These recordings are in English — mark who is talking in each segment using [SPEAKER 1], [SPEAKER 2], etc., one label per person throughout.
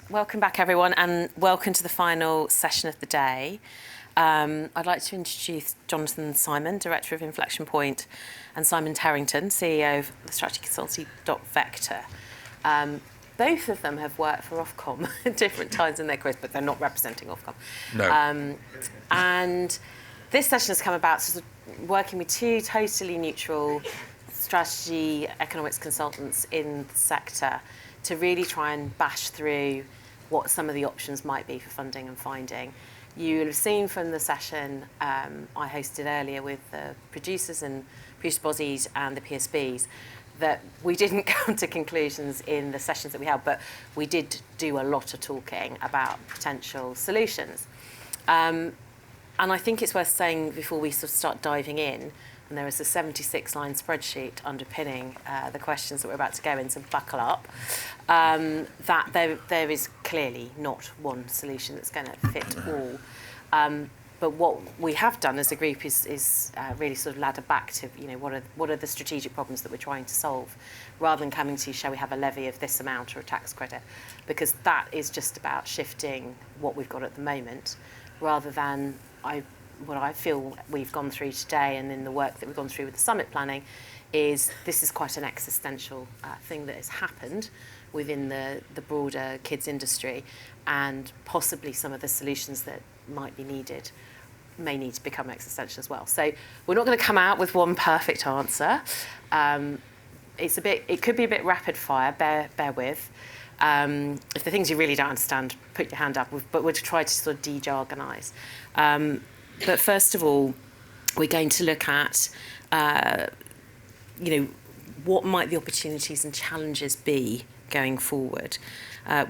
[SPEAKER 1] Welcome back, everyone, and welcome to the final session of the day. I'd like to introduce Jonathan Simon, Director of Inflection, and Simon Terrington, CEO of the strategy consultancy DotVector. Both of them have worked for Ofcom at different times in their careers, but they're not representing Ofcom.
[SPEAKER 2] No.
[SPEAKER 1] And this session has come about sort of working with two totally neutral strategy economics consultants in the sector to really try and bash through what some of the options might be for funding and finding. You will have seen from the session I hosted earlier with the producers and producer bodies and the PSBs that we didn't come to conclusions in the sessions that we held, but we did do a lot of talking about potential solutions. And I think it's worth saying before we sort of start diving in, and there is a 76-line spreadsheet underpinning the questions that we're about to go in, so buckle up, that there is clearly not one solution that's going to fit all. But what we have done as a group is really sort of ladder back to, you know, what are the strategic problems that we're trying to solve, rather than coming to, shall we have a levy of this amount or a tax credit, because that is just about shifting what we've got at the moment, rather than what I feel we've gone through today and in the work that we've gone through with the summit planning is this is quite an existential thing that has happened within the broader kids industry, and possibly some of the solutions that might be needed may need to become existential as well. So we're not going to come out with one perfect answer. It could be a bit rapid fire, bear with. If the things you really don't understand, put your hand up, but we'll try to sort of de-jargonise. But first of all, we're going to look at, what might the opportunities and challenges be going forward.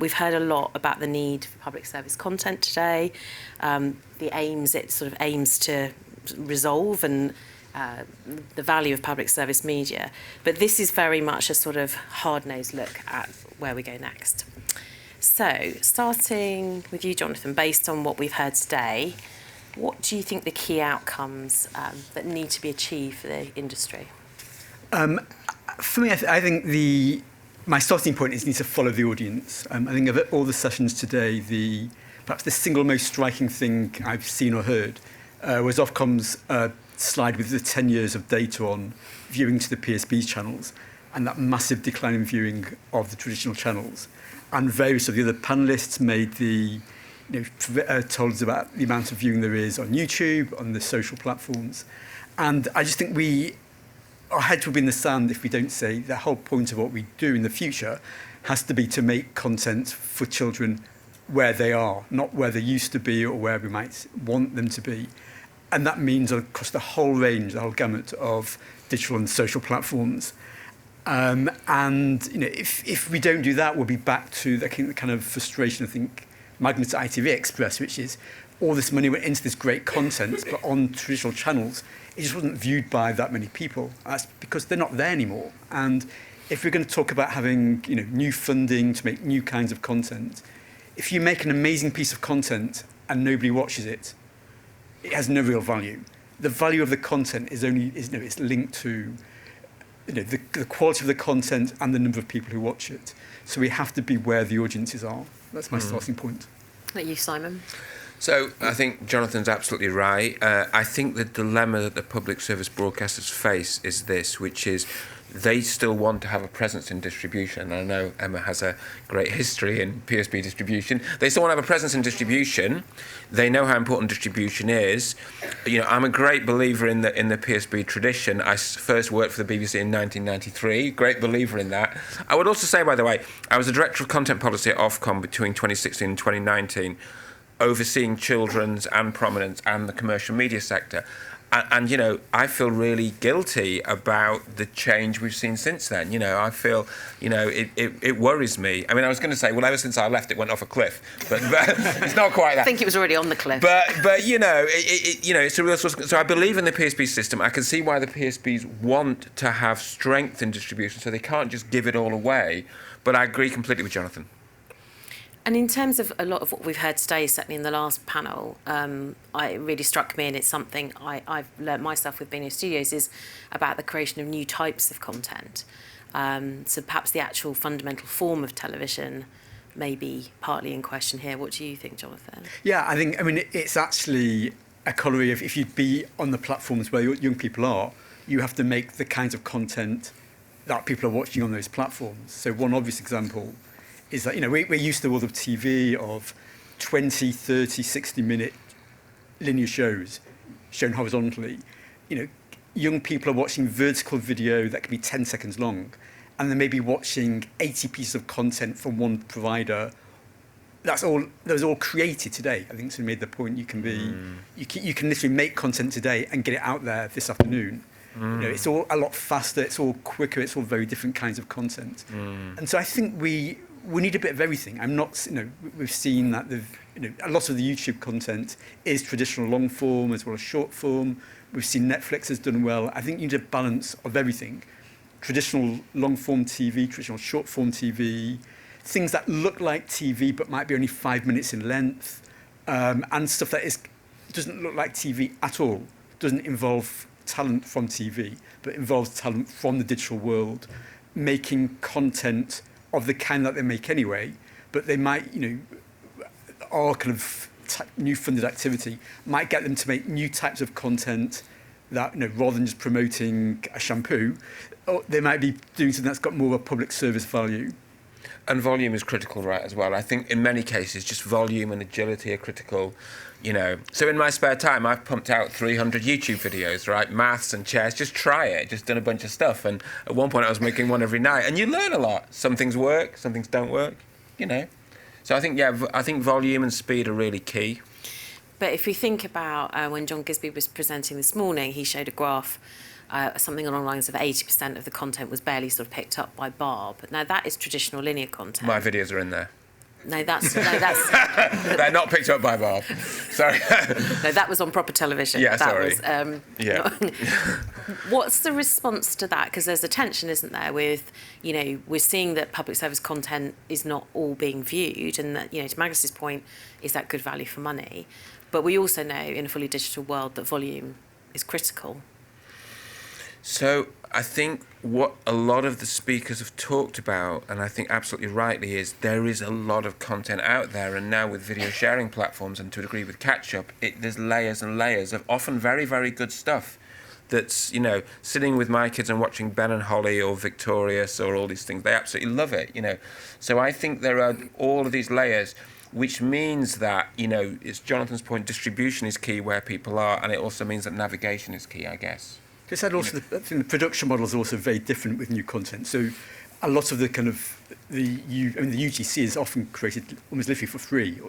[SPEAKER 1] We've heard a lot about the need for public service content today, it sort of aims to resolve, and the value of public service media. But this is very much a sort of hard-nosed look at where we go next. So, starting with you, Jonathan, based on what we've heard today, what do you think the key outcomes that need to be achieved for the industry?
[SPEAKER 3] For me, I think my starting point is need to follow the audience. I think of all the sessions today, perhaps the single most striking thing I've seen or heard was Ofcom's slide with the 10 years of data on viewing to the PSB channels and that massive decline in viewing of the traditional channels. And various of the other panellists told us about the amount of viewing there is on YouTube, on the social platforms. And I just think our heads will be in the sand if we don't say the whole point of what we do in the future has to be to make content for children where they are, not where they used to be or where we might want them to be. And that means across the whole range, the whole gamut of digital and social platforms. If we don't do that, we'll be back to the kind of frustration, I think, Magnus ITV Express, which is all this money went into this great content, but on traditional channels, it just wasn't viewed by that many people. That's because they're not there anymore. And if we're going to talk about having new funding to make new kinds of content, if you make an amazing piece of content and nobody watches it, it has no real value. The value of the content is linked to the quality of the content and the number of people who watch it. So we have to be where the audiences are. That's my starting point.
[SPEAKER 1] Are you, Simon?
[SPEAKER 2] So I think Jonathan's absolutely right. I think the dilemma that the public service broadcasters face is this, which is they still want to have a presence in distribution. I know Emma has a great history in PSB distribution. They still want to have a presence in distribution. They know how important distribution is. I'm a great believer in the PSB tradition. I first worked for the BBC in 1993. Great believer in that. I would also say, by the way, I was the Director of Content Policy at Ofcom between 2016 and 2019, overseeing children's and prominence and the commercial media sector. And I feel really guilty about the change we've seen since then. I feel, it worries me. I mean, I was going to say, well, ever since I left, it went off a cliff, but it's not quite that.
[SPEAKER 1] I think it was already on the cliff.
[SPEAKER 2] But it's a real source. So I believe in the PSB system. I can see why the PSBs want to have strength in distribution, so they can't just give it all away. But I agree completely with Jonathan.
[SPEAKER 1] And in terms of a lot of what we've heard today, certainly in the last panel, it really struck me, and it's something I've learnt myself with being in studios, is about the creation of new types of content. So perhaps the actual fundamental form of television may be partly in question here. What do you think, Jonathan?
[SPEAKER 3] Yeah, I mean, it's actually a corollary of if you'd be on the platforms where young people are, you have to make the kinds of content that people are watching on those platforms. So one obvious example is that, we're used to the world of TV of 20, 30, 60-minute linear shows shown horizontally. Young people are watching vertical video that can be 10 seconds long, and they may be watching 80 pieces of content from one provider. That was all created today. I think so made the point you can literally make content today and get it out there this afternoon. It's all a lot faster, it's all quicker, it's all very different kinds of content. And so I think we need a bit of everything. We've seen that a lot of the YouTube content is traditional long form as well as short form. We've seen Netflix has done well. I think you need a balance of everything. Traditional long form TV, traditional short form TV, things that look like TV but might be only 5 minutes in length, and stuff that doesn't look like TV at all, doesn't involve talent from TV, but involves talent from the digital world, making content of the kind that they make anyway, but they might, our kind of new funded activity might get them to make new types of content that, rather than just promoting a shampoo, they might be doing something that's got more of a public service value.
[SPEAKER 2] And volume is critical, right, as well. I think in many cases, just volume and agility are critical, So in my spare time, I've pumped out 300 YouTube videos, right? Maths and chess, just try it, just done a bunch of stuff. And at one point I was making one every night. And you learn a lot. Some things work, some things don't work, So I think volume and speed are really key.
[SPEAKER 1] But if we think about when John Gisby was presenting this morning, he showed a graph, something along the lines of 80% of the content was barely sort of picked up by Barb. Now, that is traditional linear content.
[SPEAKER 2] My videos are in there.
[SPEAKER 1] No, that's...
[SPEAKER 2] They're not picked up by Barb. Sorry.
[SPEAKER 1] No, that was on proper television.
[SPEAKER 2] Yeah,
[SPEAKER 1] that
[SPEAKER 2] sorry.
[SPEAKER 1] Was, What's the response to that? Because there's a tension, isn't there, with, we're seeing that public service content is not all being viewed, and that, to Magnus's point, is that good value for money? But we also know in a fully digital world that volume is critical.
[SPEAKER 2] So I think what a lot of the speakers have talked about, and I think absolutely rightly, is there is a lot of content out there, and now with video sharing platforms and to a degree with catch-up, there's layers and layers of often very, very good stuff that's, sitting with my kids and watching Ben and Holly or Victorious or all these things. They absolutely love it, So I think there are all of these layers, which means that, it's Jonathan's point, distribution is key where people are, and it also means that navigation is key, I guess.
[SPEAKER 3] Just add also, I think the production model is also very different with new content. So a lot of the kind of, the UGC is often created almost literally for free.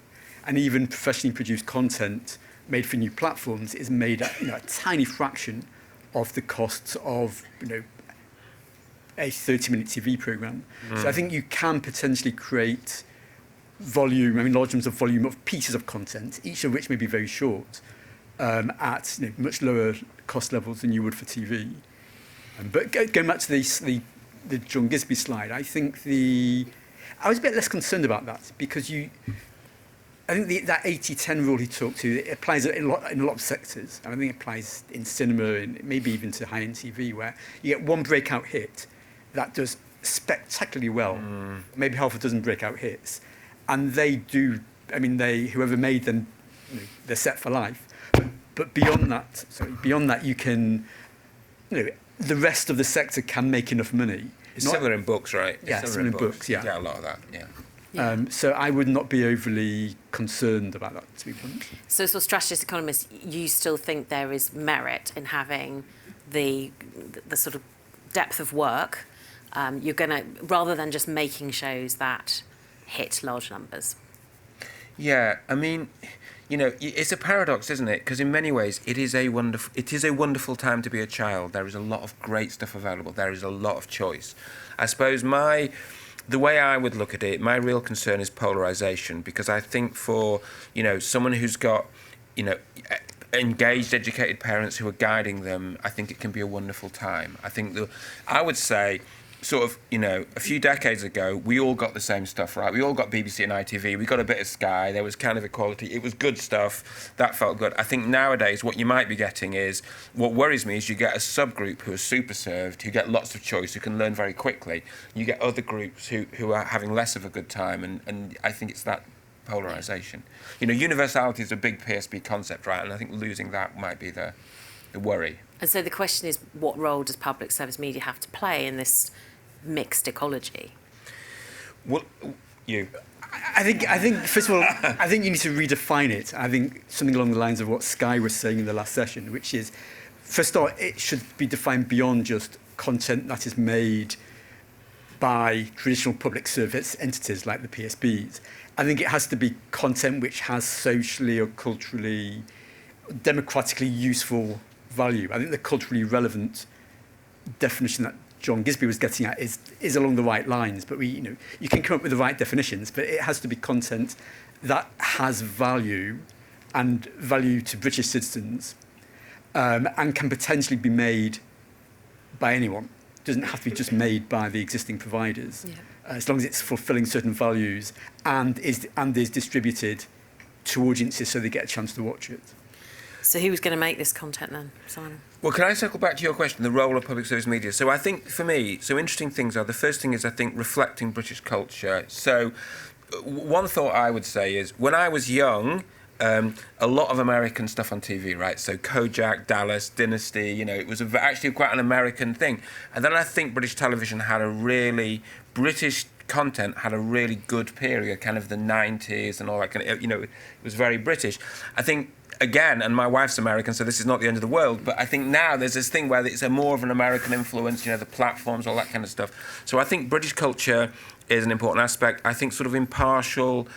[SPEAKER 3] And even professionally produced content made for new platforms is made at a tiny fraction of the costs of, a 30-minute TV programme. So I think you can potentially create volume, large numbers of volume of pieces of content, each of which may be very short, at much lower cost levels than you would for TV. But going back to the John Gisby slide, I think I was a bit less concerned about that because I think that 80-10 rule he talked to, it applies in a lot of sectors. And I think it applies in cinema and maybe even to high-end TV, where you get one breakout hit that does spectacularly well, maybe half a dozen breakout hits, and whoever made them, they're set for life. But beyond that, you can, the rest of the sector can make enough money.
[SPEAKER 2] It's similar in books, right?
[SPEAKER 3] Yeah, similar in books, yeah.
[SPEAKER 2] Yeah, a lot of that, yeah.
[SPEAKER 3] So I would not be overly concerned about that, to be blunt.
[SPEAKER 1] So as a strategist economist, you still think there is merit in having the sort of depth of work. You're going to, rather than just making shows that hit large numbers.
[SPEAKER 2] Yeah, it's a paradox, isn't it? Because in many ways, it is a wonderful time to be a child. There is a lot of great stuff available. There is a lot of choice. I suppose the way I would look at it, my real concern is polarization, because I think for, someone who's got, engaged, educated parents who are guiding them, I think it can be a wonderful time. I would say sort of, a few decades ago, we all got the same stuff, right? We all got BBC and ITV. We got a bit of Sky. There was kind of equality. It was good stuff. That felt good. I think nowadays what you might be getting is, what worries me is you get a subgroup who are super served, who get lots of choice, who can learn very quickly. You get other groups who are having less of a good time, and I think it's that polarisation. Universality is a big PSB concept, right? And I think losing that might be the worry.
[SPEAKER 1] And so the question is, what role does public service media have to play in this mixed ecology?
[SPEAKER 2] Well, you.
[SPEAKER 3] I think first of all, I think you need to redefine it. I think something along the lines of what Sky was saying in the last session, which is, first of all, it should be defined beyond just content that is made by traditional public service entities like the PSBs. I think it has to be content which has socially or culturally, democratically useful value. I think the culturally relevant definition that John Gisby was getting at is along the right lines, but you can come up with the right definitions, but it has to be content that has value and value to British citizens, and can potentially be made by anyone. It doesn't have to be just made by the existing providers, as long as it's fulfilling certain values and is distributed to audiences so they get a chance to watch it.
[SPEAKER 1] So who's going to make this content then, Simon?
[SPEAKER 2] Well, can I circle back to your question, the role of public service media? So I think, for me, interesting things are, the first thing is, I think, reflecting British culture. So one thought I would say is, when I was young, a lot of American stuff on TV, right? So Kojak, Dallas, Dynasty, it was actually quite an American thing. And then I think British television British content had a really good period, kind of the 90s and all that kind of, it was very British. I think, again, and my wife's American, so this is not the end of the world, but I think now there's this thing where it's more of an American influence, the platforms, all that kind of stuff. So I think British culture is an important aspect. I think sort of impartial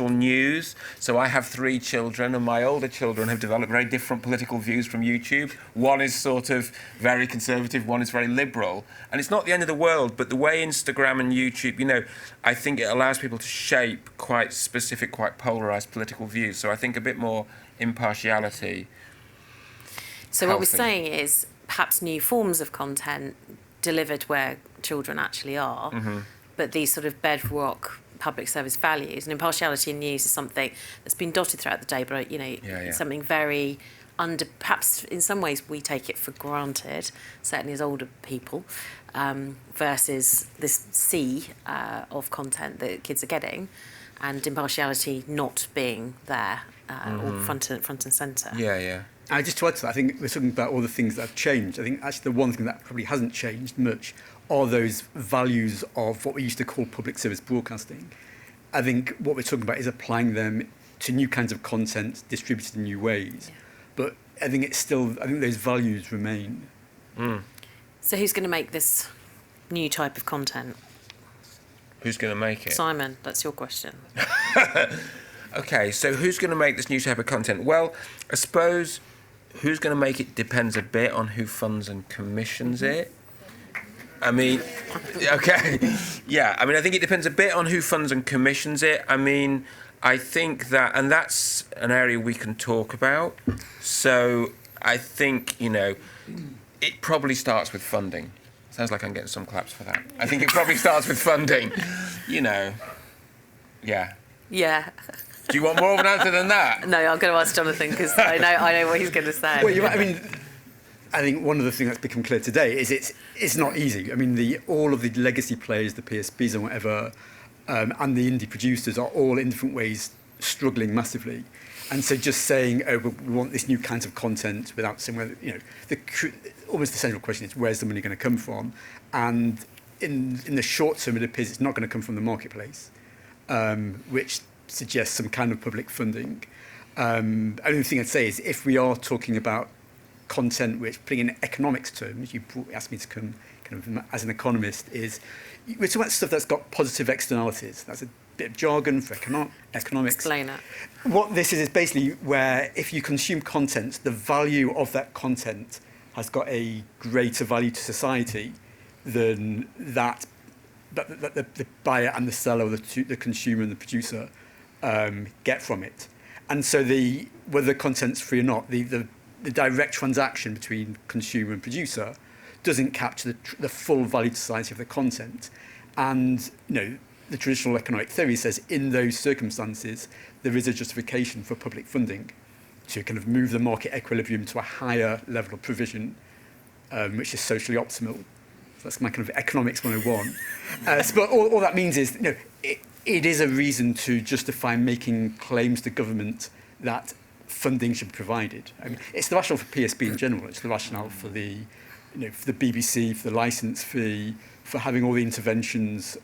[SPEAKER 2] news. So I have 3 children, and my older children have developed very different political views from YouTube. One is sort of very conservative, one is very liberal. And it's not the end of the world, but the way Instagram and YouTube, I think it allows people to shape quite specific, quite polarised political views. So I think a bit more impartiality.
[SPEAKER 1] So what we're saying is perhaps new forms of content delivered where children actually are, but these sort of bedrock public service values and impartiality in news is something that's been dotted throughout the day, but something very perhaps in some ways we take it for granted, certainly as older people, versus this sea of content that kids are getting, and impartiality not being there or front and centre.
[SPEAKER 3] Just to add to that, I think we're talking about all the things that have changed. I think actually the one thing that probably hasn't changed much are those values of what we used to call public service broadcasting. I think what we're talking about is applying them to new kinds of content distributed in new ways. But I think those values remain.
[SPEAKER 1] So who's going to make this new type of content?
[SPEAKER 2] Who's going to make it?
[SPEAKER 1] Simon, that's your question.
[SPEAKER 2] Okay, so who's going to make this new type of content? Well, I suppose who's going to make it depends a bit on who funds and commissions it. I mean, okay, yeah. I mean, I think it depends a bit on who funds and commissions it. I mean, I think that, and that's an area we can talk about. So I think, it probably starts with funding. Sounds like I'm getting some claps for that. I think it probably starts with funding, Yeah.
[SPEAKER 1] Yeah.
[SPEAKER 2] Do you want more of an answer than that?
[SPEAKER 1] No, I'm going to ask Jonathan because I know what he's going to say.
[SPEAKER 3] Well, I think one of the things that's become clear today is it's not easy. I mean, all of the legacy players, the PSBs and whatever, and the indie producers are all in different ways struggling massively. And so just saying, we want this new kinds of content without saying whether, almost the central question is, where's the money going to come from? And in the short term, it appears it's not going to come from the marketplace, which suggests some kind of public funding. Only thing I'd say is if we are talking about content which, putting in economics terms, you asked me to come kind of as an economist, is we're talking about stuff that's got positive externalities. That's a bit of jargon for economics.
[SPEAKER 1] Explain it.
[SPEAKER 3] What this is basically where if you consume content, the value of that content has got a greater value to society than that the buyer and the seller, or the consumer and the producer get from it. And so whether the content's free or not, the direct transaction between consumer and producer doesn't capture the full value to society of the content. And, the traditional economic theory says in those circumstances, there is a justification for public funding to kind of move the market equilibrium to a higher level of provision, which is socially optimal. So that's my kind of economics 101. But all that means is, it is a reason to justify making claims to government that funding should be provided. I mean, it's the rationale for PSB in general. It's the rationale for for the BBC, for the licence fee, for having all the interventions,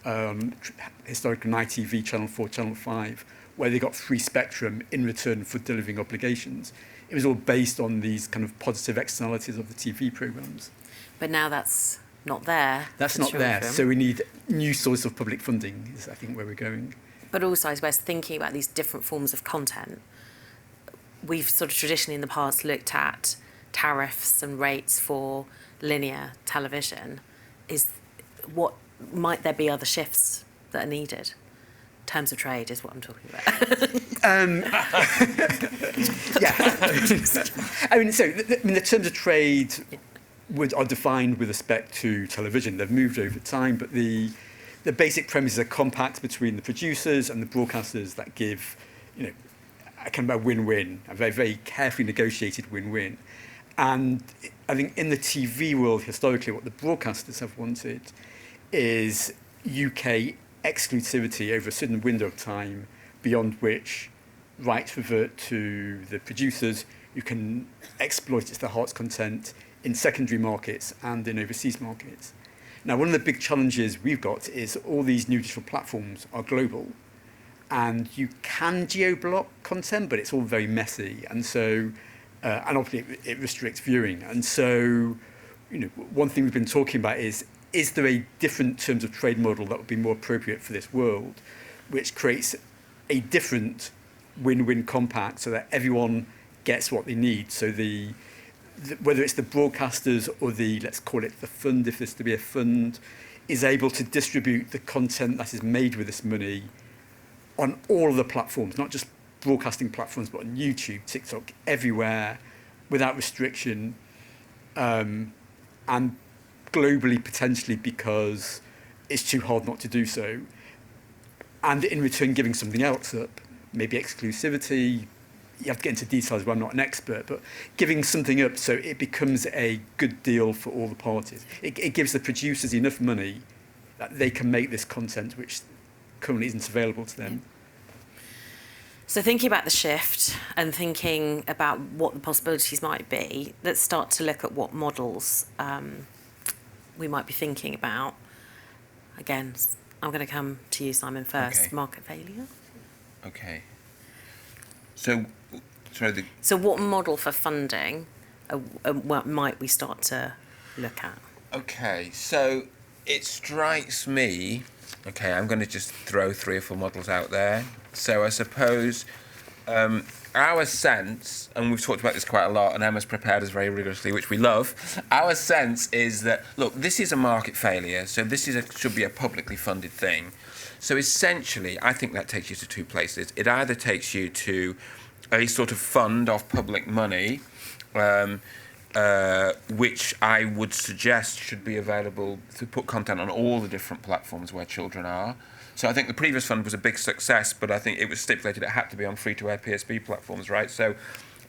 [SPEAKER 3] historically on ITV, Channel 4, Channel 5, where they got free spectrum in return for delivering obligations. It was all based on these kind of positive externalities of the TV programmes.
[SPEAKER 1] But now that's not there.
[SPEAKER 3] That's not there. So we need new sources of public funding, is I think where we're going.
[SPEAKER 1] But also, I suppose, thinking about these different forms of content, we've sort of traditionally in the past looked at tariffs and rates for linear television. Might there be other shifts that are needed? Terms of trade is what I'm talking about. The terms of trade are defined with respect to television. They've moved over time, but the basic premise is a compact between the producers and the broadcasters that give, a kind of a win-win, a very, very carefully negotiated win-win. And I think in the TV world, historically, what the broadcasters have wanted is UK exclusivity over a certain window of time, beyond which rights revert to the producers who can exploit it to their heart's content in secondary markets and in overseas markets. Now, one of the big challenges we've got is all these new digital platforms are global, and you can geo-block content, but it's all very messy, and so and obviously it restricts viewing. And so, one thing we've been talking about is there a different terms of trade model that would be more appropriate for this world, which creates a different win-win compact so that everyone gets what they need. So whether it's the broadcasters or let's call it the fund, if there's to be a fund, is able to distribute the content that is made with this money on all of the platforms, not just broadcasting platforms, but on YouTube, TikTok, everywhere, without restriction, and globally potentially because it's too hard not to do so. And in return, giving something else up, maybe exclusivity. You have to get into details where I'm not an expert, but giving something up so it becomes a good deal for all the parties. It gives the producers enough money that they can make this content which currently isn't available to them. So thinking about the shift and thinking about what the possibilities might be, let's start to look at what models we might be thinking about. Again, I'm going to come to you, Simon, first. Okay. Market failure.
[SPEAKER 2] Okay. So
[SPEAKER 1] what model for funding what might we start to look at?
[SPEAKER 2] Okay, so it strikes me... Okay, I'm going to just throw 3 or 4 models out there. So I suppose our sense, and we've talked about this quite a lot, and Emma's prepared us very rigorously, which we love. Our sense is that, look, this is a market failure, so this should be a publicly funded thing. So essentially, I think that takes you to 2 places. It either takes you to a sort of fund of public money, which I would suggest should be available to put content on all the different platforms where children are. So I think the previous fund was a big success, but I think it was stipulated it had to be on free-to-air PSB platforms, right? So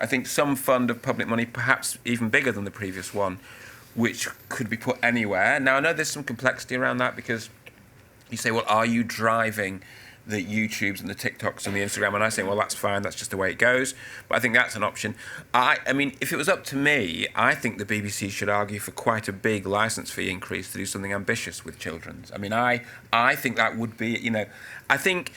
[SPEAKER 2] I think some fund of public money, perhaps even bigger than the previous one, which could be put anywhere. Now, I know there's some complexity around that because you say, well, are you driving the YouTubes and the TikToks and the Instagram? And I say, well, that's fine, that's just the way it goes. But I think that's an option. I mean, if it was up to me, I think the BBC should argue for quite a big licence fee increase to do something ambitious with children's. I mean, I think that would be, I think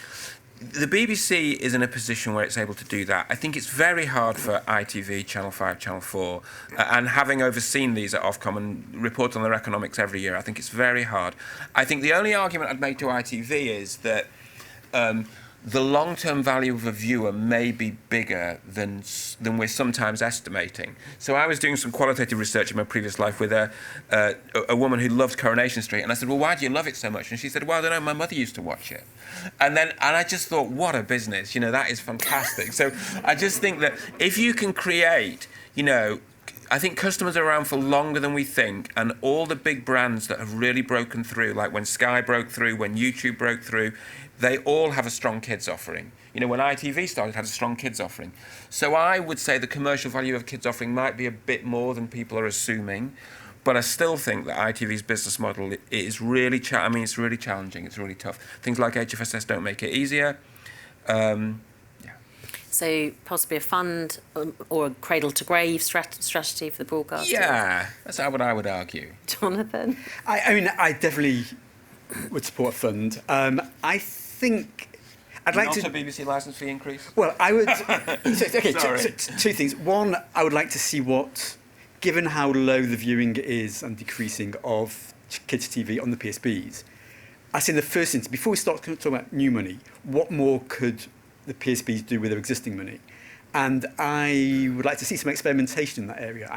[SPEAKER 2] the BBC is in a position where it's able to do that. I think it's very hard for ITV, Channel 5, Channel 4, and having overseen these at Ofcom and report on their economics every year, I think it's very hard. I think the only argument I'd make to ITV is that the long-term value of a viewer may be bigger than we're sometimes estimating. So I was doing some qualitative research in my previous life with a woman who loved Coronation Street, and I said, well, why do you love it so much? And she said, well, I don't know, my mother used to watch it. And I just thought, what a business, that is fantastic. So I just think that if you can create, I think customers are around for longer than we think, and all the big brands that have really broken through, like when Sky broke through, when YouTube broke through, they all have a strong kids offering. You know, when ITV started, it had a strong kids offering. So I would say the commercial value of kids offering might be a bit more than people are assuming, but I still think that ITV's business model is really, it's really challenging, it's really tough. Things like HFSS don't make it easier.
[SPEAKER 1] So possibly a fund or a cradle-to-grave strategy for the broadcast?
[SPEAKER 2] Yeah, that's what I would argue.
[SPEAKER 1] Jonathan?
[SPEAKER 3] I mean, I definitely would support a fund. I think I'd like to...
[SPEAKER 2] Not a BBC licence fee increase?
[SPEAKER 3] Well, I would... two things. One, I would like to see what, given how low the viewing is and decreasing of kids' TV on the PSBs, I say in the first instance, before we start talking about new money, what more could the PSBs do with their existing money? And I would like to see some experimentation in that area.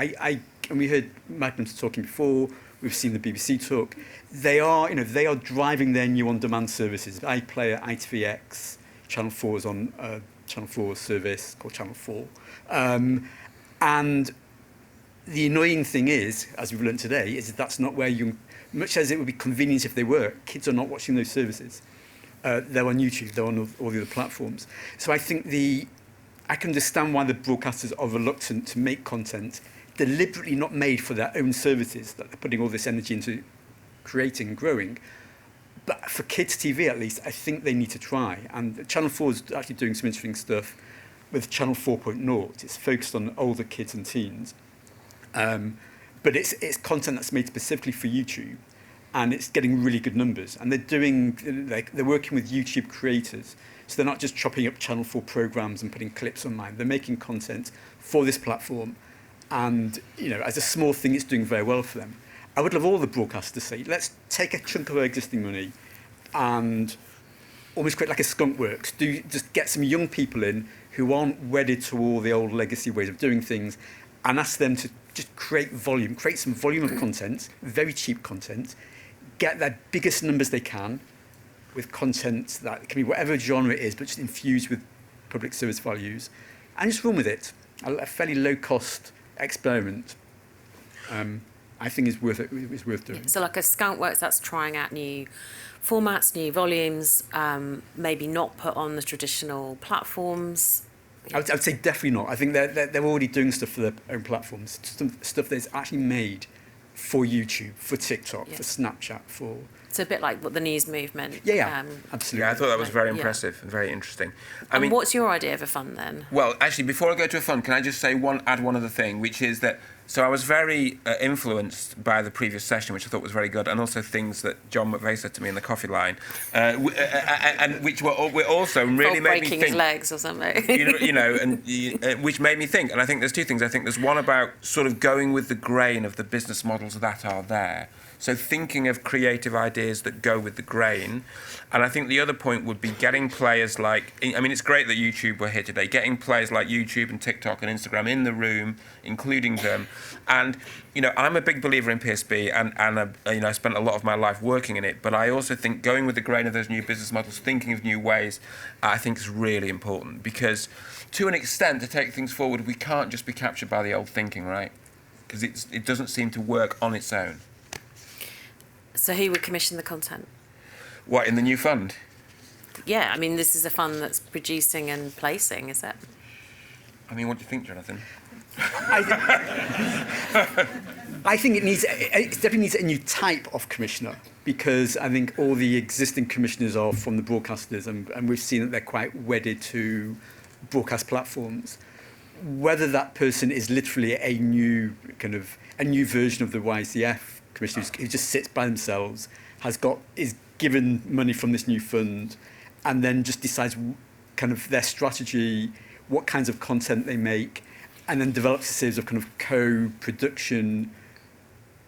[SPEAKER 3] And we heard Magnus talking before, we've seen the BBC talk. They are driving their new on-demand services. iPlayer, ITVX, Channel 4 is on Channel 4 service called Channel 4. And the annoying thing is, as we've learned today, is that that's not where much as it would be convenient if they were, kids are not watching those services. They're on YouTube, they're on all the other platforms. So I think I can understand why the broadcasters are reluctant to make content deliberately not made for their own services, that they're putting all this energy into creating and growing. But for kids' TV, at least, I think they need to try. And Channel 4 is actually doing some interesting stuff with Channel 4.0. It's focused on older kids and teens. But it's content that's made specifically for YouTube. And it's getting really good numbers. And they're working with YouTube creators. So they're not just chopping up Channel 4 programs and putting clips online. They're making content for this platform. And, as a small thing, it's doing very well for them. I would love all the broadcasters to say, let's take a chunk of our existing money and almost create like a skunk works. Just get some young people in who aren't wedded to all the old legacy ways of doing things and ask them to just create some volume of content, very cheap content, get their biggest numbers they can with content that can be whatever genre it is, but just infused with public service values, and just run with it. A fairly low-cost experiment, I think is worth doing.
[SPEAKER 1] So like a Skunk Works, that's trying out new formats, new volumes, maybe not put on the traditional platforms.
[SPEAKER 3] I would say definitely not. I think they're already doing stuff for their own platforms, stuff that's actually made for YouTube, for TikTok, for Snapchat, for...
[SPEAKER 1] It's a bit like what the news movement.
[SPEAKER 3] Yeah, absolutely.
[SPEAKER 2] Yeah, I thought that was very impressive and very interesting. I mean,
[SPEAKER 1] what's your idea of a fund then?
[SPEAKER 2] Well, actually, before I go to a fund, can I just add one other thing, which is that, so I was very influenced by the previous session, which I thought was very good, and also things that John McVeigh said to me in the coffee line, and which were also really made me think.
[SPEAKER 1] Breaking his legs or something.
[SPEAKER 2] Which made me think, and I think there's two things. I think there's one about sort of going with the grain of the business models that are there. So thinking of creative ideas that go with the grain. And I think the other point would be getting players like, it's great that YouTube were here today, getting players like YouTube and TikTok and Instagram in the room, including them. And, I'm a big believer in PSB and I spent a lot of my life working in it, but I also think going with the grain of those new business models, thinking of new ways, I think is really important because to an extent, to take things forward, we can't just be captured by the old thinking, right? Because it doesn't seem to work on its own.
[SPEAKER 1] So who would commission the content?
[SPEAKER 2] What, in the new fund?
[SPEAKER 1] Yeah, this is a fund that's producing and placing, is it?
[SPEAKER 2] What do you think, Jonathan?
[SPEAKER 3] I think it definitely needs a new type of commissioner because I think all the existing commissioners are from the broadcasters and we've seen that they're quite wedded to broadcast platforms. Whether that person is literally a new version of the YCF commissioner who just sits by themselves, is given money from this new fund, and then just decides their strategy, what kinds of content they make, and then develops a series of co-production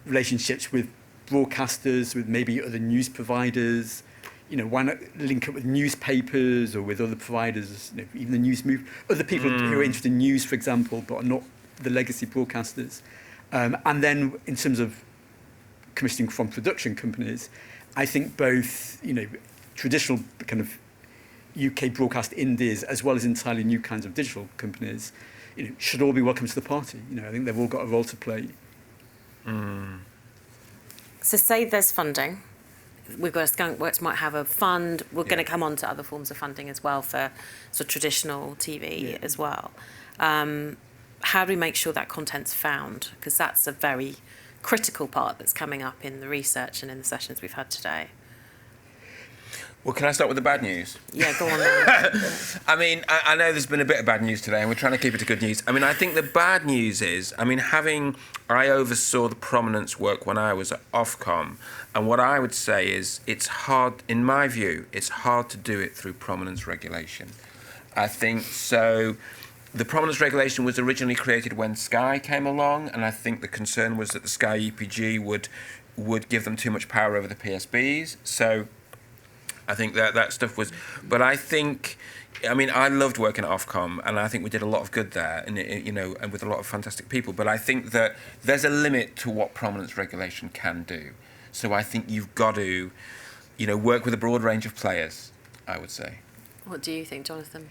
[SPEAKER 3] relationships with broadcasters, with maybe other news providers. Why not link up with newspapers or with other providers, even the news other people who are interested in news, for example, but are not the legacy broadcasters. And then in terms of commissioning from production companies, I think both, traditional UK broadcast indies as well as entirely new kinds of digital companies, should all be welcome to the party. I think they've all got a role to play.
[SPEAKER 1] So say there's funding. We've got a Skunk Works might have a fund. We're going to come on to other forms of funding as well for sort of traditional TV as well. How do we make sure that content's found? Because that's a very critical part that's coming up in the research and in the sessions we've had today.
[SPEAKER 2] Well, can I start with the bad news?
[SPEAKER 1] Yeah, go on then.
[SPEAKER 2] I mean, I know there's been a bit of bad news today, and we're trying to keep it to good news. I mean, I think the bad news is, I oversaw the prominence work when I was at Ofcom, and what I would say is it's hard, in my view, it's hard to do it through prominence regulation. I think so. The prominence regulation was originally created when Sky came along, and I think the concern was that the Sky EPG would give them too much power over the PSBs. So I think that stuff was... But I think... I loved working at Ofcom, and I think we did a lot of good there, and and with a lot of fantastic people. But I think that there's a limit to what prominence regulation can do. So I think you've got to, work with a broad range of players, I would say.
[SPEAKER 1] What do you think, Jonathan?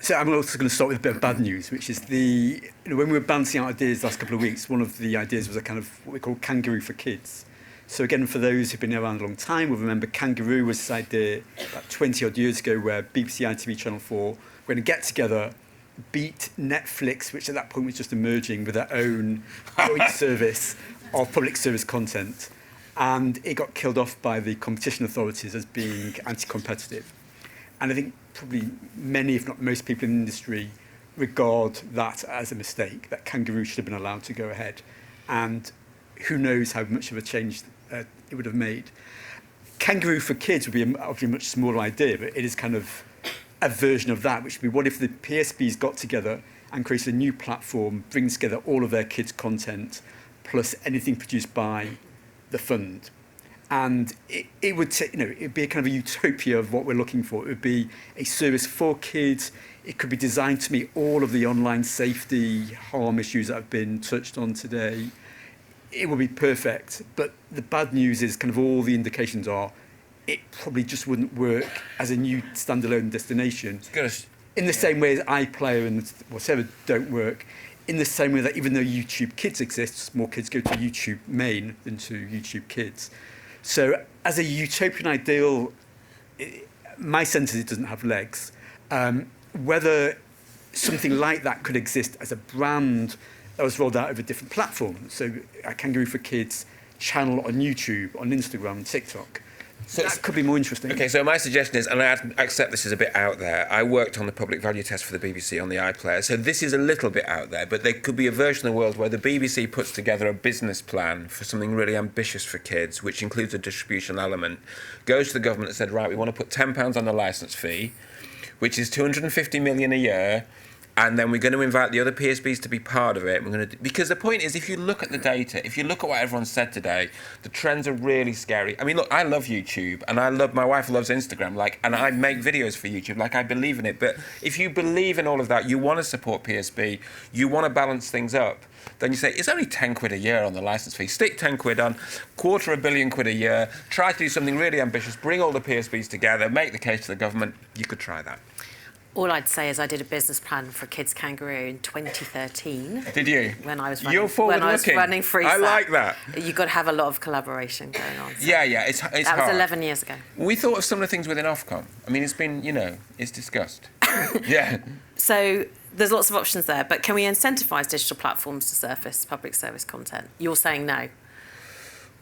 [SPEAKER 3] So I'm also going to start with a bit of bad news, which is when we were bouncing out ideas the last couple of weeks, one of the ideas was a kind of what we call kangaroo for kids. So again, for those who've been around a long time will remember Kangaroo was this idea about 20 odd years ago where BBC, ITV, Channel 4 were going to get together, beat Netflix, which at that point was just emerging with their own joint service of public service content. And it got killed off by the competition authorities as being anti-competitive. And I think probably many, if not most people in the industry regard that as a mistake, that Kangaroo should have been allowed to go ahead. And who knows how much of a change it would have made. Kangaroo for kids would be obviously a much smaller idea, but it is kind of a version of that, which would be what if the PSBs got together and created a new platform, brings together all of their kids' content, plus anything produced by the fund. And it would it'd be a kind of a utopia of what we're looking for. It would be a service for kids. It could be designed to meet all of the online safety harm issues that have been touched on today. It would be perfect. But the bad news is kind of all the indications are it probably just wouldn't work as a new standalone destination. In the same way as iPlayer and whatever don't work. In the same way that even though YouTube Kids exists, more kids go to YouTube Main than to YouTube Kids. So as a utopian ideal, my sense is it doesn't have legs. Whether something like that could exist as a brand that was rolled out over different platforms, so a Kangaroo for Kids channel on YouTube, on Instagram, TikTok, so that could be more interesting.
[SPEAKER 2] Okay, so my suggestion is, and I accept this is a bit out there, I worked on the public value test for the BBC on the iPlayer, so this is a little bit out there, but there could be a version of the world where the BBC puts together a business plan for something really ambitious for kids, which includes a distribution element, goes to the government and said, right, we want to put £10 on the licence fee, which is 250 million a year, and then we're going to invite the other PSBs to be part of it. Because the point is, if you look at the data, if you look at what everyone said today, the trends are really scary. I mean, look, I love YouTube, and my wife loves Instagram, and I make videos for YouTube, I believe in it. But if you believe in all of that, you want to support PSB, you want to balance things up, then you say, it's only 10 quid a year on the licence fee. Stick 10 quid on, £250 million a year, try to do something really ambitious, bring all the PSBs together, make the case to the government. You could try that.
[SPEAKER 1] All I'd say is I did a business plan for Kids Kangaroo in 2013.
[SPEAKER 2] Did you?
[SPEAKER 1] When I was running,
[SPEAKER 2] You're forward-looking.
[SPEAKER 1] Freesat.
[SPEAKER 2] I like that.
[SPEAKER 1] You've got to have a lot of collaboration going on. So.
[SPEAKER 2] Yeah, it's
[SPEAKER 1] that
[SPEAKER 2] hard.
[SPEAKER 1] That was 11 years ago.
[SPEAKER 2] We thought of similar things within Ofcom. I mean, it's been, it's discussed. Yeah.
[SPEAKER 1] So there's lots of options there, but can we incentivise digital platforms to surface public service content? You're saying no.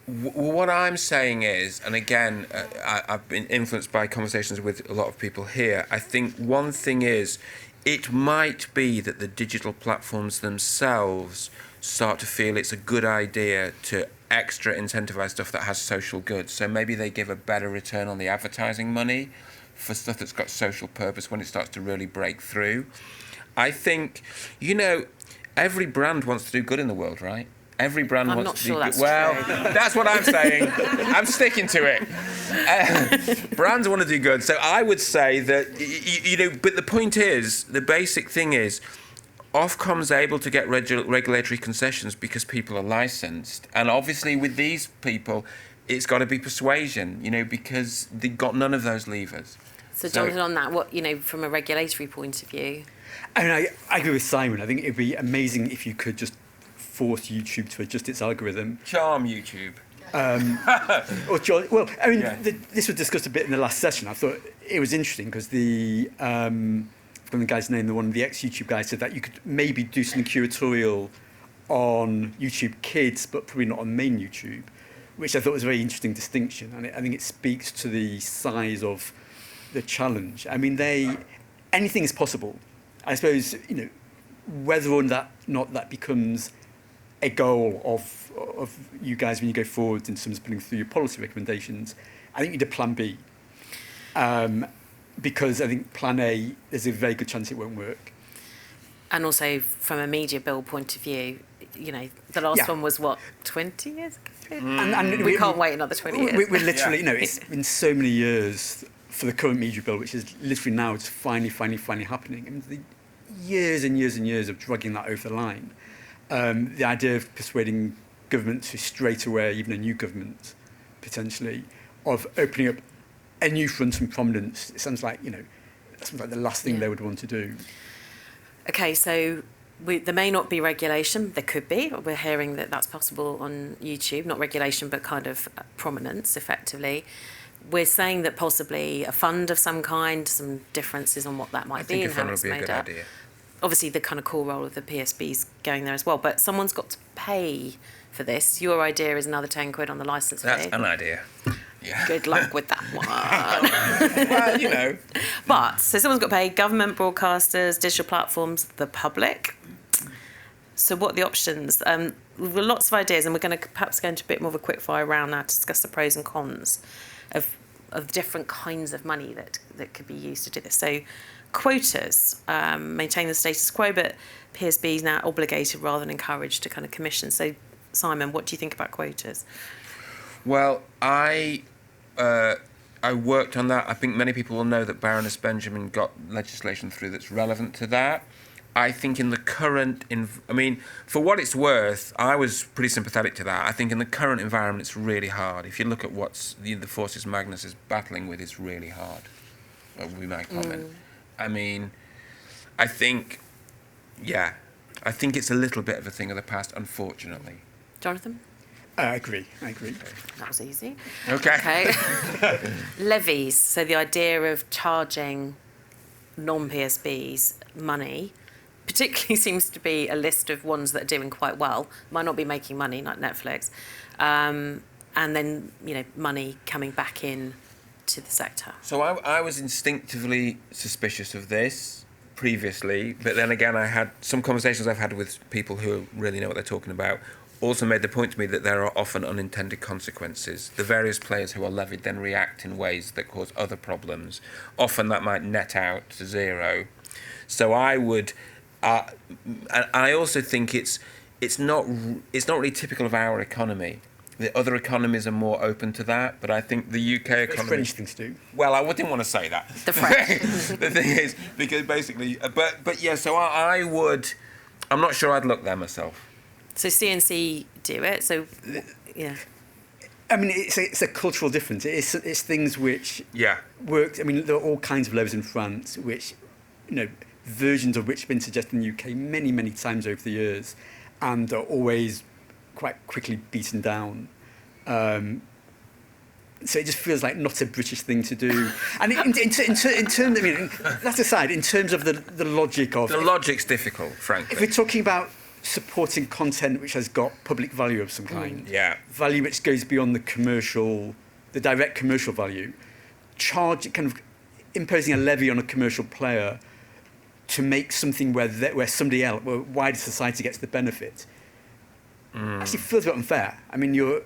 [SPEAKER 2] What I'm saying is, and again, I've been influenced by conversations with a lot of people here, I think one thing is, it might be that the digital platforms themselves start to feel it's a good idea to extra incentivise stuff that has social good. So maybe they give a better return on the advertising money for stuff that's got social purpose when it starts to really break through. I think, every brand wants to do good in the world, right? Every brand wants to do good. Well, that's what I'm saying. I'm sticking to it. Brands want to do good. So I would say that, but the point is, the basic thing is, Ofcom's able to get regulatory concessions because people are licensed. And obviously with these people, it's got to be persuasion, because they've got none of those levers.
[SPEAKER 1] So Jonathan, on that, what, from a regulatory point of view?
[SPEAKER 3] I mean, I agree with Simon. I think it'd be amazing if you could just force YouTube to adjust its algorithm.
[SPEAKER 2] Charm YouTube.
[SPEAKER 3] This was discussed a bit in the last session. I thought it was interesting because the guy's name, one of the ex-YouTube guys, said that you could maybe do something curatorial on YouTube Kids, but probably not on main YouTube, which I thought was a very interesting distinction. And I think it speaks to the size of the challenge. I mean, anything is possible. I suppose, whether or not that becomes a goal of you guys when you go forward in terms of putting through your policy recommendations, I think you need a plan B. Because I think plan A, there's a very good chance it won't work.
[SPEAKER 1] And also from a media bill point of view, the last one was 20 years ago? And we can't wait another 20 years.
[SPEAKER 3] We're literally, it's been so many years for the current media bill, which is literally now it's finally happening. I mean, the years and years and years of dragging that over the line. The idea of persuading government to straight away, even a new government, potentially, of opening up a new front and prominence, it sounds like, the last thing they would want to do.
[SPEAKER 1] Okay, so there may not be regulation. There could be. We're hearing that that's possible on YouTube. Not regulation, but kind of prominence, effectively. We're saying that possibly a fund of some kind, some differences on what that might be and how it's made up. Idea. Obviously, the kind of core role of the PSB's going there as well. But someone's got to pay for this. Your idea is another 10 quid on the licence fee.
[SPEAKER 2] That's an idea. Yeah.
[SPEAKER 1] Good luck with that one.
[SPEAKER 2] Well,
[SPEAKER 1] But, so someone's got to pay: government, broadcasters, digital platforms, the public. So what are the options? We've got lots of ideas, and we're going to perhaps go into a bit more of a quick fire round now to discuss the pros and cons of different kinds of money that could be used to do this. So quotas, maintain the status quo, but PSB is now obligated rather than encouraged to kind of commission. So Simon, what do you think about quotas?
[SPEAKER 2] Well, I worked on that. I think many people will know that Baroness Benjamin got legislation through that's relevant to that. I think in the current, for what it's worth, I was pretty sympathetic to that. I think in the current environment, it's really hard. If you look at what the forces Magnus is battling with, it's really hard. That would be my comment. I think it's a little bit of a thing of the past, unfortunately.
[SPEAKER 1] Jonathan?
[SPEAKER 3] I agree.
[SPEAKER 1] That was easy.
[SPEAKER 2] Okay.
[SPEAKER 1] Levies. So the idea of charging non-PSBs money particularly seems to be a list of ones that are doing quite well, might not be making money, like Netflix, and then, money coming back in to the sector.
[SPEAKER 2] So I was instinctively suspicious of this previously, but then again, I had some conversations I've had with people who really know what they're talking about, also made the point to me that there are often unintended consequences. The various players who are levied then react in ways that cause other problems. Often that might net out to zero. So I would, I also think it's not really typical of our economy. The other economies are more open to that, but I think the UK economy...
[SPEAKER 3] French things do.
[SPEAKER 2] Well, I didn't want to say that.
[SPEAKER 1] The French.
[SPEAKER 2] The thing is, because basically... But yeah, so I would... I'm not sure I'd look there myself.
[SPEAKER 1] So CNC do it, so, yeah.
[SPEAKER 3] I mean, it's a cultural difference. It's things which work. I mean, there are all kinds of levies in France, which, versions of which have been suggested in the UK many, many times over the years, and are always quite quickly beaten down. So it just feels like not a British thing to do. And in terms, that aside, in terms of the logic of...
[SPEAKER 2] The logic's difficult, frankly.
[SPEAKER 3] If we're talking about supporting content which has got public value of some kind, value which goes beyond the direct commercial value, imposing a levy on a commercial player to make something where somebody else, where wider society gets the benefit, actually feels a bit unfair. I mean, you're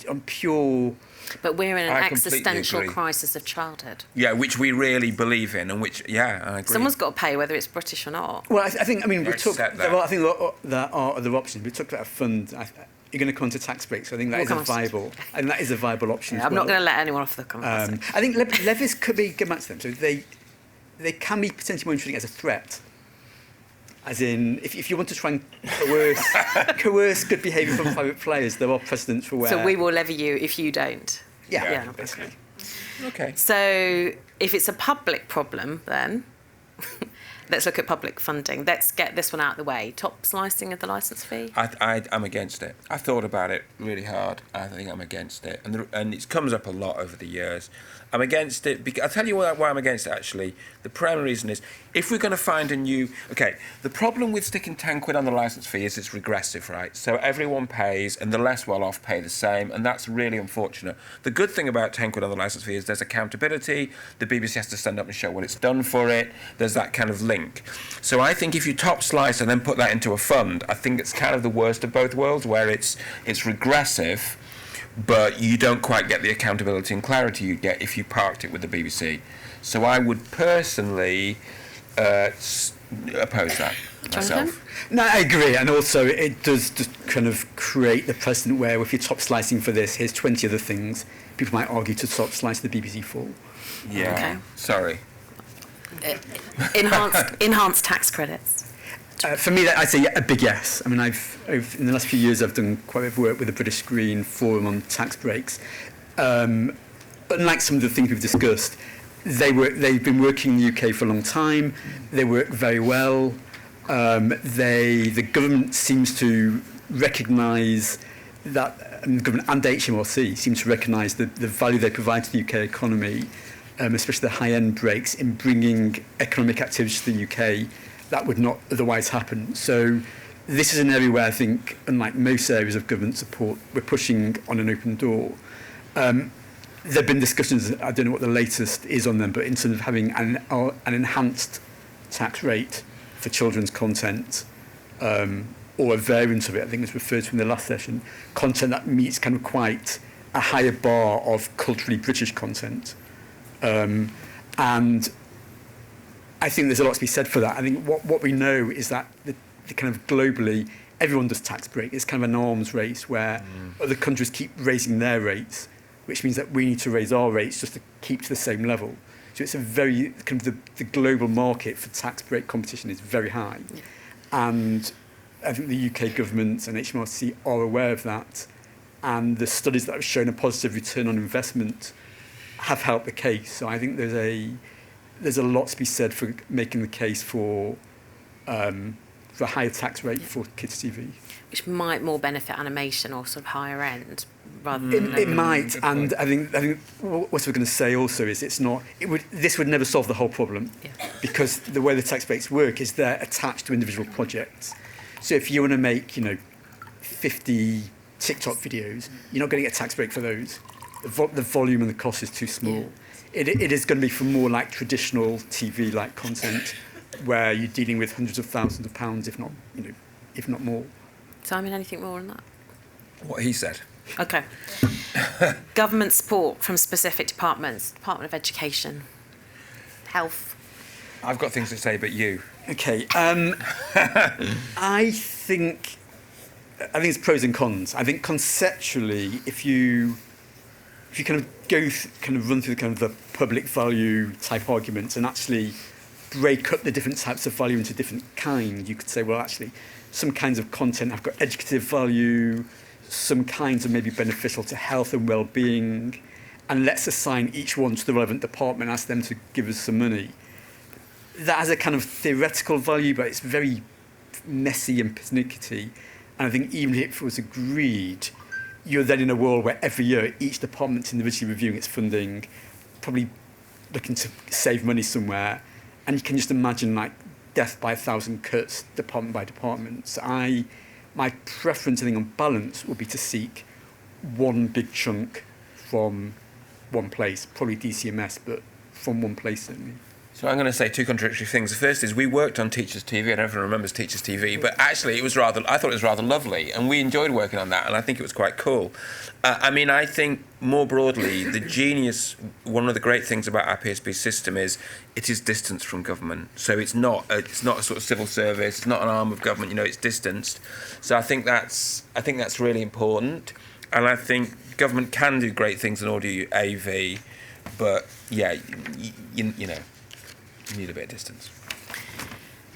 [SPEAKER 3] on pure...
[SPEAKER 1] But we're in an existential crisis of childhood.
[SPEAKER 2] Yeah, which we really believe in, and which, I agree.
[SPEAKER 1] Someone's got to pay, whether it's British or not.
[SPEAKER 3] Well, I think there are other options. We talked about a fund. You're going to come to tax breaks. So I think that is a viable option.
[SPEAKER 1] I'm not going to let anyone off the conversation.
[SPEAKER 3] I think levies could be good match to them. So they can be potentially more interesting as a threat. As in, if you want to try and coerce good behaviour from private players, there are precedents for where...
[SPEAKER 1] So we will levy you if you don't.
[SPEAKER 3] Yeah. Basically.
[SPEAKER 2] Okay.
[SPEAKER 1] So if it's a public problem, then let's look at public funding. Let's get this one out of the way. Top slicing of the licence fee?
[SPEAKER 2] I'm against it. I thought about it really hard. I think I'm against it. And it comes up a lot over the years. I'm against it because I'll tell you why I'm against it, actually. The primary reason is if we're going to find a new... OK, the problem with sticking £10 on the licence fee is it's regressive, right? So everyone pays and the less well-off pay the same, and that's really unfortunate. The good thing about £10 on the licence fee is there's accountability. The BBC has to stand up and show what it's done for it. There's that kind of link. So I think if you top slice and then put that into a fund, I think it's kind of the worst of both worlds, where it's regressive, but you don't quite get the accountability and clarity you get if you parked it with the BBC. So I would personally oppose that myself.
[SPEAKER 3] No, I agree, and also it does just kind of create the precedent where if you're top slicing for this, here's 20 other things people might argue to top slice the BBC for.
[SPEAKER 2] Yeah,
[SPEAKER 1] Okay.
[SPEAKER 2] Sorry.
[SPEAKER 1] Enhanced tax credits.
[SPEAKER 3] For me, I'd say a big yes. I mean, I've in the last few years, I've done quite a bit of work with the British Green Forum on tax breaks. Unlike some of the things we've discussed, they've been working in the UK for a long time. They work very well. The government seems to recognise that, and the government and HMRC seem to recognise the value they provide to the UK economy, especially the high-end breaks, in bringing economic activity to the UK that would not otherwise happen. So this is an area where I think, unlike most areas of government support, we're pushing on an open door. There have been discussions, I don't know what the latest is on them, but in terms of having an enhanced tax rate for children's content, or a variant of it, I think was referred to in the last session, content that meets kind of quite a higher bar of culturally British content. And I think there's a lot to be said for that. I think what we know is that the kind of globally, everyone does tax break. It's kind of an arms race where other countries keep raising their rates, which means that we need to raise our rates just to keep to the same level. So it's a very, kind of the global market for tax break competition is very high. Yeah. And I think the UK government and HMRC are aware of that. And the studies that have shown a positive return on investment have helped the case. So I think there's a lot to be said for making the case for a higher tax rate for kids' TV.
[SPEAKER 1] Which might more benefit animation or sort of higher end rather than...
[SPEAKER 3] It might, and I think what we're going to say also is this would never solve the whole problem, because the way the tax breaks work is they're attached to individual projects. So if you want to make, 50 TikTok videos, you're not going to get a tax break for those. The volume and the cost is too small. Yeah. It is going to be for more like traditional TV-like content, where you're dealing with hundreds of thousands of pounds, if not more.
[SPEAKER 1] Simon, anything more on that?
[SPEAKER 2] What he said.
[SPEAKER 1] Okay. Government support from specific departments: Department of Education, Health.
[SPEAKER 2] I've got things to say, but you.
[SPEAKER 3] Okay. I think it's pros and cons. I think conceptually, if you kind of run through the public value type arguments and actually break up the different types of value into different kinds, you could say, well, actually, some kinds of content have got educative value, some kinds are maybe beneficial to health and well-being, and let's assign each one to the relevant department and ask them to give us some money. That has a kind of theoretical value, but it's very messy and persnickety. And I think even if it was agreed, you're then in a world where every year each department's individually reviewing its funding, probably looking to save money somewhere, and you can just imagine like death by 1,000 cuts, department by department. So my preference, I think, on balance would be to seek one big chunk from one place, probably DCMS, but from one place certainly.
[SPEAKER 2] So I'm going to say two contradictory things. The first is we worked on Teachers TV. I don't know if everyone remembers Teachers TV, but actually I thought it was rather lovely, and we enjoyed working on that, and I think it was quite cool. I think more broadly, one of the great things about our PSB system is it is distanced from government. So it's not a sort of civil service. It's not an arm of government. It's distanced. So I think that's really important, and I think government can do great things in audio AV, but yeah, you need a bit of distance.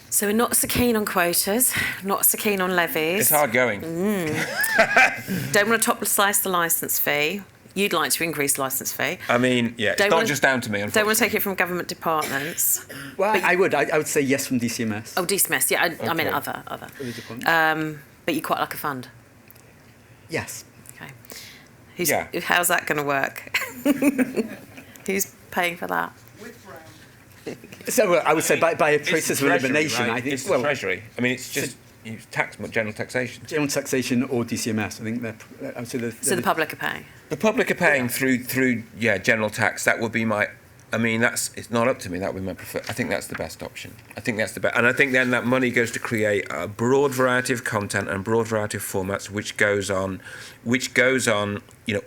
[SPEAKER 1] So we're not so keen on quotas, not so keen on levies.
[SPEAKER 2] It's hard going.
[SPEAKER 1] Don't want to top slice the licence fee. You'd like to increase the licence fee.
[SPEAKER 2] I mean, yeah, it's not just down to me, unfortunately.
[SPEAKER 1] Don't want to take it from government departments.
[SPEAKER 3] Well, I would say yes from DCMS.
[SPEAKER 1] Oh, DCMS, yeah, I mean other. But you quite like a fund?
[SPEAKER 3] Yes.
[SPEAKER 1] Okay. How's that going to work? Who's paying for that?
[SPEAKER 3] So I would say by a process of elimination,
[SPEAKER 2] right?
[SPEAKER 3] I think.
[SPEAKER 2] It's the Treasury. I mean, it's just general taxation.
[SPEAKER 3] General taxation or DCMS. I think
[SPEAKER 1] So the public are paying.
[SPEAKER 2] The public are paying through general tax. That would be my. I mean, it's not up to me. That would be my preferred. I think that's the best option. I think that's the best, and I think then that money goes to create a broad variety of content and broad variety of formats, which goes on,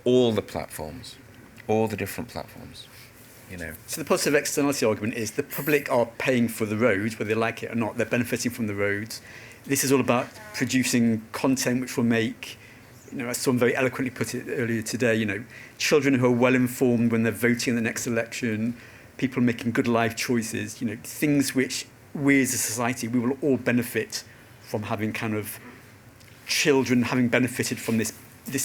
[SPEAKER 2] all the platforms, all the different platforms.
[SPEAKER 3] So the positive externality argument is the public are paying for the roads, whether they like it or not. They're benefiting from the roads. This is all about producing content which will make, as someone very eloquently put it earlier today, children who are well informed when they're voting in the next election, people making good life choices, things which we as a society, we will all benefit from having kind of children having benefited from this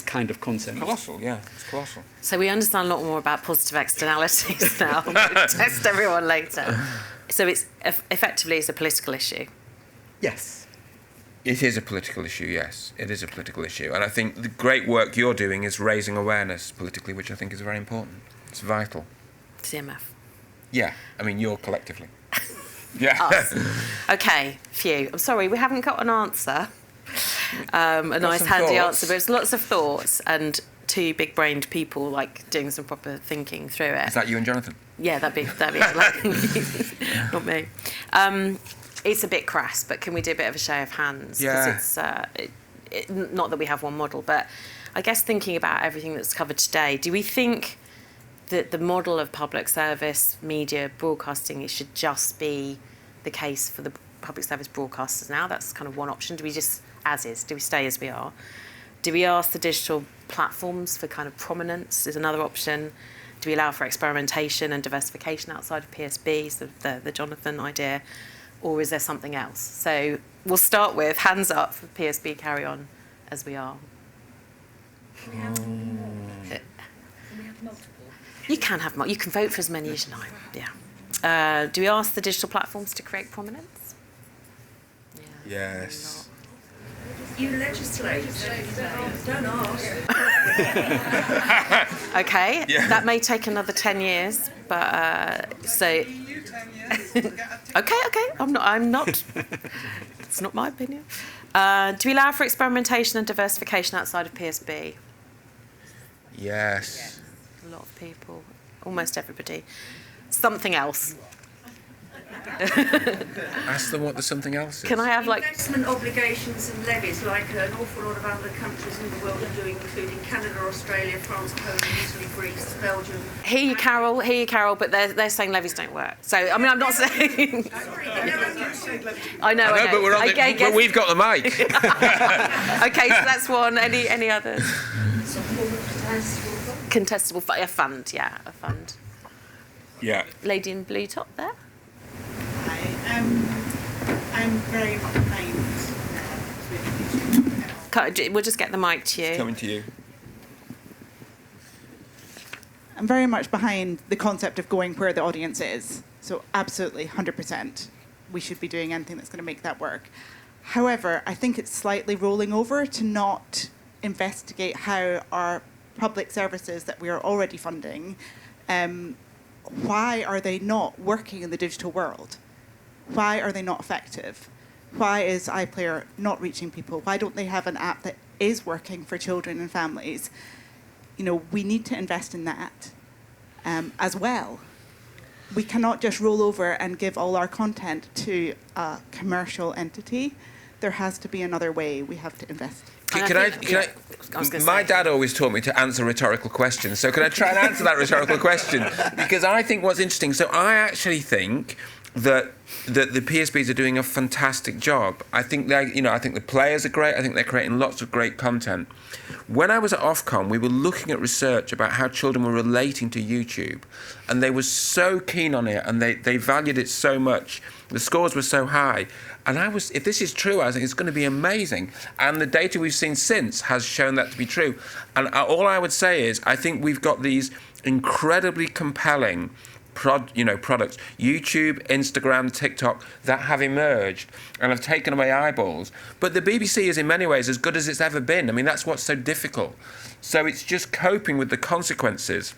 [SPEAKER 3] kind of content.
[SPEAKER 2] Colossal, yeah, it's colossal.
[SPEAKER 1] So we understand a lot more about positive externalities now. We'll test everyone later. So it's effectively a political issue.
[SPEAKER 3] Yes.
[SPEAKER 2] It is a political issue, yes. It is a political issue. And I think the great work you're doing is raising awareness politically, which I think is very important. It's vital.
[SPEAKER 1] CMF.
[SPEAKER 2] Yeah, I mean, you're collectively. Yeah.
[SPEAKER 1] Us. Okay, phew. I'm sorry, we haven't got an answer. A nice handy answer, but it's lots of thoughts and two big-brained people doing some proper thinking through it.
[SPEAKER 2] Is that you and Jonathan?
[SPEAKER 1] Yeah, that'd be not me. It's a bit crass, but can we do a bit of a show of hands?
[SPEAKER 2] Yeah.
[SPEAKER 1] It's not that we have one model, but I guess thinking about everything that's covered today, do we think that the model of public service media broadcasting, it should just be the case for the public service broadcasters now? That's kind of one option. Do we just, as is, do we stay as we are? Do we ask the digital platforms for kind of prominence is another option? Do we allow for experimentation and diversification outside of PSB, so the Jonathan idea? Or is there something else? So we'll start with hands up for PSB, carry on as we are.
[SPEAKER 4] Can we have multiple?
[SPEAKER 1] You can have you can vote for as many as you like. Yeah. Do we ask the digital platforms to create prominence? Yeah.
[SPEAKER 2] Yes.
[SPEAKER 4] You legislate. Don't ask.
[SPEAKER 1] Okay.
[SPEAKER 2] Yeah.
[SPEAKER 1] That may take another 10 years, but so. Okay. I'm not. It's not my opinion. Do we allow for experimentation and diversification outside of PSB?
[SPEAKER 2] Yes.
[SPEAKER 1] A lot of people, almost everybody. Something else.
[SPEAKER 2] Ask them what the something else is.
[SPEAKER 1] Can I have
[SPEAKER 4] investment obligations and levies like an awful lot of other countries in the world are doing, including Canada, Australia, France, Poland, Italy, Greece, Belgium.
[SPEAKER 1] Hear you, Carol, but they're saying levies don't work. So I mean, I'm not saying. I know,
[SPEAKER 2] but we're on but we've got the mic.
[SPEAKER 1] Okay, so that's one. Any others? Contestable fund, yeah, a fund.
[SPEAKER 2] Yeah.
[SPEAKER 1] Lady in blue top there.
[SPEAKER 5] I'm very much behind.
[SPEAKER 1] We'll just get the mic to you.
[SPEAKER 2] It's coming to you.
[SPEAKER 5] I'm very much behind the concept of going where the audience is. So absolutely, 100%. We should be doing anything that's going to make that work. However, I think it's slightly rolling over to not investigate how our public services that we are already funding, why are they not working in the digital world? Why are they not effective? Why is iPlayer not reaching people? Why don't they have an app that is working for children and families? We need to invest in that as well. We cannot just roll over and give all our content to a commercial entity. There has to be another way. We have to invest.
[SPEAKER 2] My dad always taught me to answer rhetorical questions, so can I try and answer that rhetorical question? Because I think what's interesting, so I actually think that the PSBs are doing a fantastic job. I think I think the players are great. I think they're creating lots of great content. When I was at Ofcom, we were looking at research about how children were relating to YouTube, and they were so keen on it, and they valued it so much. The scores were so high, and if this is true, I think it's going to be amazing. And the data we've seen since has shown that to be true. And all I would say is, I think we've got these incredibly compelling products, YouTube, Instagram, TikTok, that have emerged and have taken away eyeballs. But the BBC is in many ways as good as it's ever been. I mean, that's what's so difficult. So it's just coping with the consequences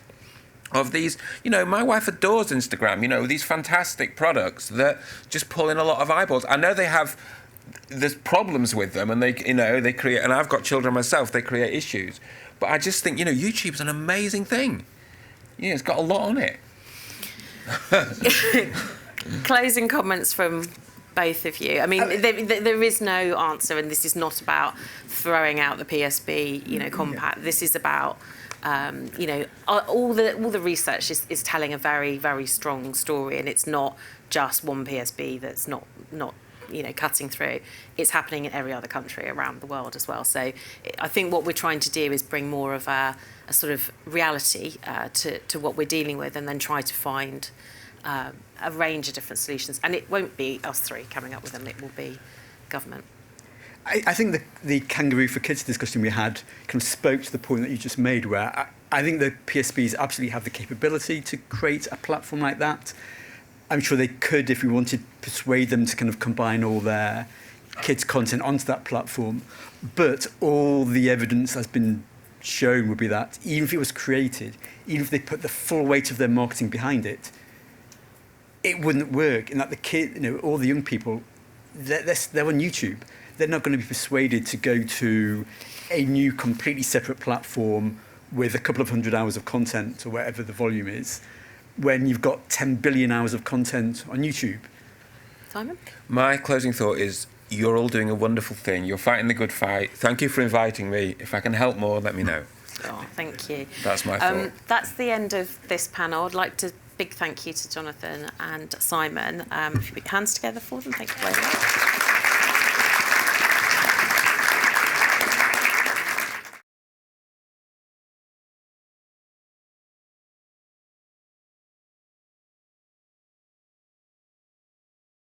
[SPEAKER 2] of these. My wife adores Instagram, these fantastic products that just pull in a lot of eyeballs. I know there's problems with them, and they create, and I've got children myself, they create issues. But I just think, YouTube's an amazing thing. It's got a lot on it.
[SPEAKER 1] Closing comments from both of you. I mean, there is no answer, and this is not about throwing out the PSB, compact. This is about, all the research is telling a very, very strong story, and it's not just one PSB that's not cutting through. It's happening in every other country around the world as well. So I think what we're trying to do is bring more of a sort of reality to what we're dealing with, and then try to find a range of different solutions. And it won't be us three coming up with them, it will be government.
[SPEAKER 3] I think the Kangaroo for Kids discussion we had kind of spoke to the point that you just made, where I think the PSBs absolutely have the capability to create a platform like that. I'm sure they could, if we wanted, persuade them to kind of combine all their kids' content onto that platform. But all the evidence has been shown would be that even if it was created, even if they put the full weight of their marketing behind it, it wouldn't work. And that the kid, all the young people, they're on YouTube. They're not going to be persuaded to go to a new, completely separate platform with a couple of 100 hours of content or whatever the volume is, when you've got 10 billion hours of content on YouTube.
[SPEAKER 1] Simon?
[SPEAKER 2] My closing thought is, you're all doing a wonderful thing. You're fighting the good fight. Thank you for inviting me. If I can help more, let me know.
[SPEAKER 1] Oh, thank you.
[SPEAKER 2] That's my thought.
[SPEAKER 1] That's the end of this panel. I'd like to big thank you to Jonathan and Simon. If you put your hands together for them, thank you very much.